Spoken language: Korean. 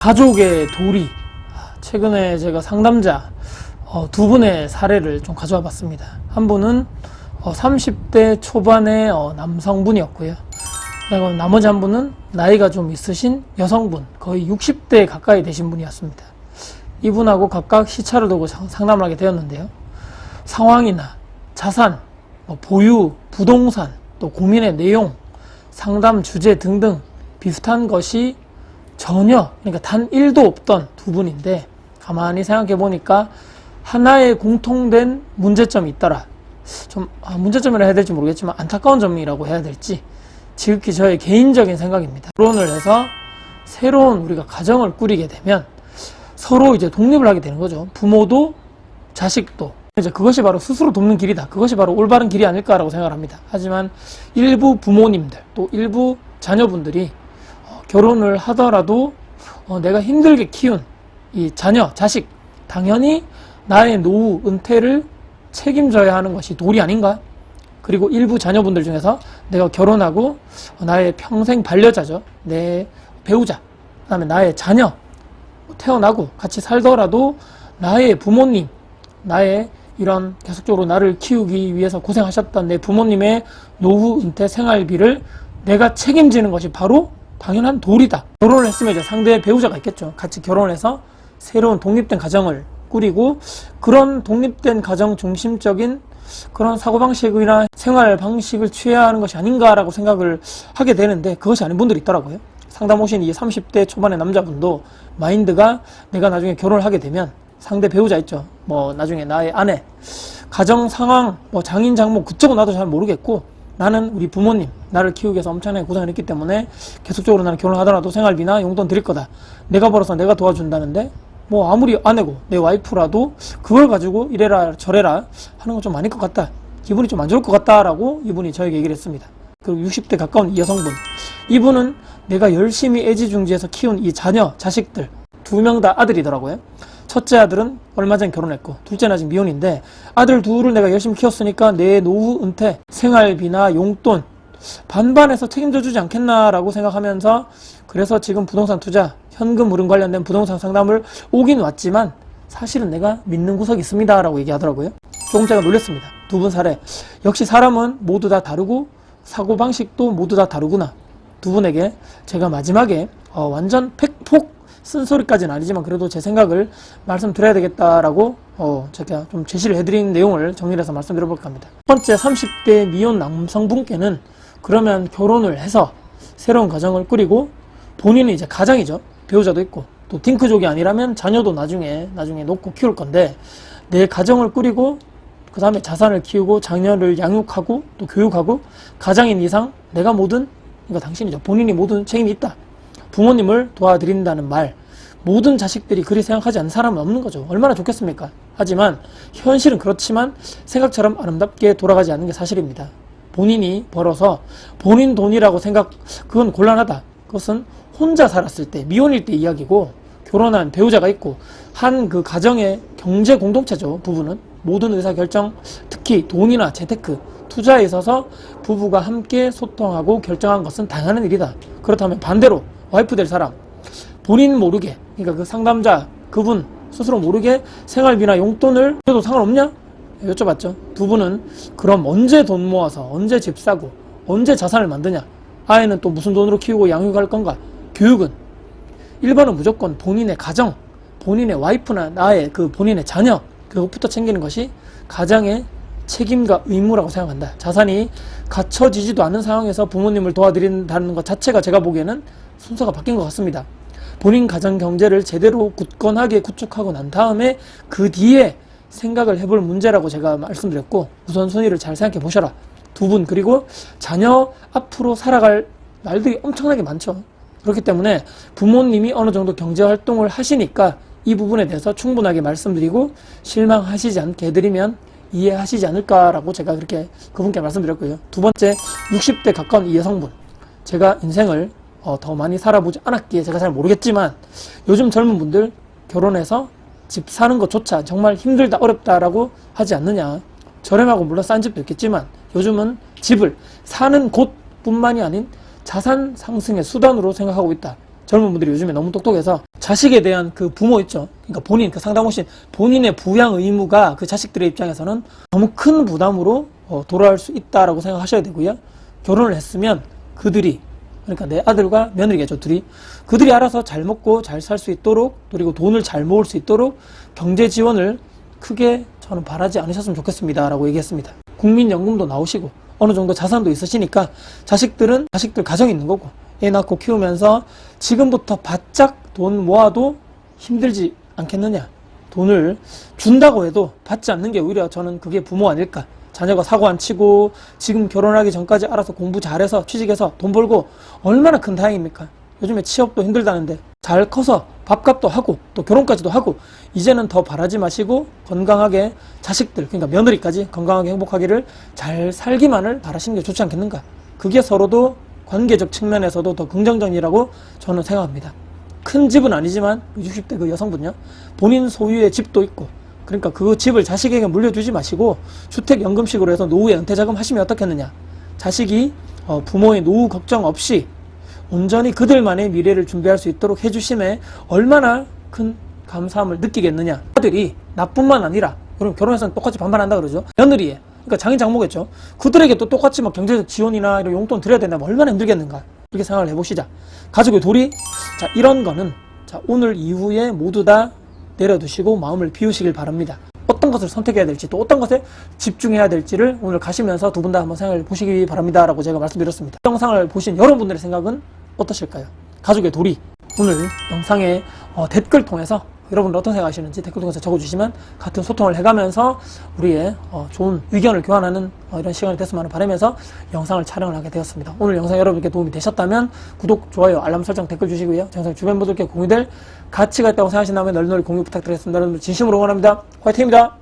가족의 도리. 최근에 제가 상담자 두 분의 사례를 좀 가져와 봤습니다. 한 분은 30대 초반의 남성분이었고요. 그리고 나머지 한 분은 나이가 좀 있으신 여성분, 거의 60대 가까이 되신 분이었습니다. 이분하고 각각 시차를 두고 상담을 하게 되었는데요. 상황이나 자산, 보유, 부동산, 또 고민의 내용, 상담 주제 등등 비슷한 것이 전혀, 그러니까 단 1도 없던 두 분인데, 가만히 생각해 보니까 하나의 공통된 문제점이 있더라. 좀 문제점이라 해야 될지 모르겠지만 안타까운 점이라고 해야 될지 지극히 저의 개인적인 생각입니다. 결혼을 해서 새로운 우리가 가정을 꾸리게 되면 서로 이제 독립을 하게 되는 거죠. 부모도 자식도. 이제 그것이 바로 스스로 돕는 길이다. 그것이 바로 올바른 길이 아닐까라고 생각을 합니다. 하지만 일부 부모님들, 또 일부 자녀분들이 결혼을 하더라도 내가 힘들게 키운 이 자녀, 자식, 당연히 나의 노후, 은퇴를 책임져야 하는 것이 도리 아닌가? 그리고 일부 자녀분들 중에서 내가 결혼하고 나의 평생 반려자죠. 내 배우자, 그 다음에 나의 자녀, 태어나고 같이 살더라도 나의 부모님, 나의 이런 계속적으로 나를 키우기 위해서 고생하셨던 내 부모님의 노후, 은퇴, 생활비를 내가 책임지는 것이 바로 당연한 도리다. 결혼을 했으면 이제 상대의 배우자가 있겠죠. 같이 결혼해서 새로운 독립된 가정을 꾸리고 그런 독립된 가정 중심적인 그런 사고방식이나 생활 방식을 취해야 하는 것이 아닌가라고 생각을 하게 되는데 그것이 아닌 분들이 있더라고요. 상담 오신 이 30대 초반의 남자분도 마인드가 내가 나중에 결혼을 하게 되면 상대 배우자 있죠. 나중에 나의 아내, 가정 상황, 장인 장모 그쪽은 나도 잘 모르겠고 나는 우리 부모님, 나를 키우기 위해서 엄청나게 고생을 했기 때문에 계속적으로 나는 결혼하더라도 생활비나 용돈 드릴 거다. 내가 벌어서 내가 도와준다는데 아무리 아내고 내 와이프라도 그걸 가지고 이래라 저래라 하는 건 좀 아닐 것 같다. 기분이 좀 안 좋을 것 같다라고 이분이 저에게 얘기를 했습니다. 그리고 60대 가까운 이 여성분. 이분은 내가 열심히 애지중지해서 키운 이 자녀, 자식들 두 명 다 아들이더라고요. 첫째 아들은 얼마 전 결혼했고 둘째는 아직 미혼인데 아들 둘을 내가 열심히 키웠으니까 내 노후 은퇴, 생활비나 용돈 반반해서 책임져 주지 않겠나라고 생각하면서 그래서 지금 부동산 투자, 현금 흐름 관련된 부동산 상담을 오긴 왔지만 사실은 내가 믿는 구석이 있습니다 라고 얘기하더라고요. 조금 제가 놀랐습니다. 두 분 사례. 역시 사람은 모두 다 다르고 사고방식도 모두 다 다르구나. 두 분에게 제가 마지막에 완전 팩폭 쓴소리까지는 아니지만 그래도 제 생각을 말씀드려야 되겠다라고 제가 좀 제시를 해드린 내용을 정리해서 말씀드려볼까 합니다. 첫 번째 30대 미혼 남성분께는 그러면 결혼을 해서 새로운 가정을 꾸리고 본인은 이제 가장이죠. 배우자도 있고 또 딩크족이 아니라면 자녀도 나중에 놓고 키울 건데 내 가정을 꾸리고 그 다음에 자산을 키우고 자녀를 양육하고 또 교육하고 가장인 이상 내가 그러니까 당신이죠. 본인이 모든 책임이 있다. 부모님을 도와드린다는 말, 모든 자식들이 그리 생각하지 않는 사람은 없는 거죠. 얼마나 좋겠습니까? 하지만 현실은 그렇지만 생각처럼 아름답게 돌아가지 않는 게 사실입니다. 본인이 벌어서 본인 돈이라고 그건 곤란하다. 그것은 혼자 살았을 때, 미혼일 때 이야기고 결혼한 배우자가 있고 한 그 가정의 경제 공동체죠. 부부는 모든 의사결정, 특히 돈이나 재테크, 투자에 있어서 부부가 함께 소통하고 결정한 것은 당연한 일이다. 그렇다면 반대로 와이프 될 사람, 본인 모르게, 그러니까 그 상담자, 그분 스스로 모르게 생활비나 용돈을 줘도 상관없냐? 여쭤봤죠. 두 분은 그럼 언제 돈 모아서, 언제 집 사고, 언제 자산을 만드냐? 아이는 또 무슨 돈으로 키우고 양육할 건가? 교육은? 1번은 무조건 본인의 가정, 본인의 와이프나 나의 본인의 자녀, 그것부터 챙기는 것이 가장의 책임과 의무라고 생각한다. 자산이 갖춰지지도 않은 상황에서 부모님을 도와드린다는 것 자체가 제가 보기에는 순서가 바뀐 것 같습니다. 본인 가정 경제를 제대로 굳건하게 구축하고 난 다음에 그 뒤에 생각을 해볼 문제라고 제가 말씀드렸고 우선순위를 잘 생각해 보셔라. 두 분 그리고 자녀 앞으로 살아갈 날들이 엄청나게 많죠. 그렇기 때문에 부모님이 어느 정도 경제활동을 하시니까 이 부분에 대해서 충분하게 말씀드리고 실망하시지 않게 해드리면 이해하시지 않을까라고 제가 그렇게 그분께 말씀드렸고요. 두 번째 60대 가까운 이 여성분, 제가 인생을 더 많이 살아보지 않았기에 제가 잘 모르겠지만 요즘 젊은 분들 결혼해서 집 사는 것조차 정말 힘들다 어렵다라고 하지 않느냐. 저렴하고 물론 싼 집도 있겠지만 요즘은 집을 사는 곳뿐만이 아닌 자산 상승의 수단으로 생각하고 있다. 젊은 분들이 요즘에 너무 똑똑해서 자식에 대한 그 부모 있죠. 그러니까 본인, 그 상담 오신 본인의 부양 의무가 그 자식들의 입장에서는 너무 큰 부담으로 돌아올 수 있다라고 생각하셔야 되고요. 결혼을 했으면 그들이, 그러니까 내 아들과 며느리겠죠, 둘이. 그들이 알아서 잘 먹고 잘 살 수 있도록, 그리고 돈을 잘 모을 수 있도록 경제 지원을 크게 저는 바라지 않으셨으면 좋겠습니다 라고 얘기했습니다. 국민연금도 나오시고 어느 정도 자산도 있으시니까 자식들 가정이 있는 거고, 애 낳고 키우면서 지금부터 바짝 돈 모아도 힘들지 않겠느냐. 돈을 준다고 해도 받지 않는 게 오히려 저는 그게 부모 아닐까. 자녀가 사고 안 치고 지금 결혼하기 전까지 알아서 공부 잘해서 취직해서 돈 벌고 얼마나 큰 다행입니까. 요즘에 취업도 힘들다는데 잘 커서 밥값도 하고 또 결혼까지도 하고, 이제는 더 바라지 마시고 건강하게 자식들, 그러니까 며느리까지 건강하게 행복하기를 잘 살기만을 바라시는 게 좋지 않겠는가. 그게 서로도 관계적 측면에서도 더 긍정적이라고 저는 생각합니다. 큰 집은 아니지만 60대 그 여성분요, 본인 소유의 집도 있고, 그러니까 그 집을 자식에게 물려주지 마시고 주택연금식으로 해서 노후에 은퇴자금 하시면 어떻겠느냐. 자식이 부모의 노후 걱정 없이 온전히 그들만의 미래를 준비할 수 있도록 해주심에 얼마나 큰 감사함을 느끼겠느냐. 아들이 나뿐만 아니라, 그럼 결혼해서는 똑같이 반반한다 그러죠. 며느리에, 그러니까 장인 장모겠죠. 그들에게 또 똑같이 막 경제적 지원이나 이런 용돈 드려야 된다면 얼마나 힘들겠는가. 이렇게 생각을 해보시자. 가족의 도리, 자, 이런 거는 자, 오늘 이후에 모두 다 내려두시고 마음을 비우시길 바랍니다. 어떤 것을 선택해야 될지, 또 어떤 것에 집중해야 될지를 오늘 가시면서 두 분 다 한번 생각을 보시기 바랍니다 라고 제가 말씀드렸습니다. 이 영상을 보신 여러분들의 생각은 어떠실까요? 가족의 도리. 오늘 영상에 댓글 통해서 여러분들 어떤 생각하시는지 댓글 통해서 적어주시면 같은 소통을 해가면서 우리의 좋은 의견을 교환하는 이런 시간이 됐으면 하는 바라면서 영상을 촬영을 하게 되었습니다. 오늘 영상 여러분께 도움이 되셨다면 구독, 좋아요, 알람 설정, 댓글 주시고요. 영상 주변 분들께 공유될 가치가 있다고 생각하신다면 널널히 공유 부탁드리겠습니다. 여러분들 진심으로 응원합니다. 화이팅입니다.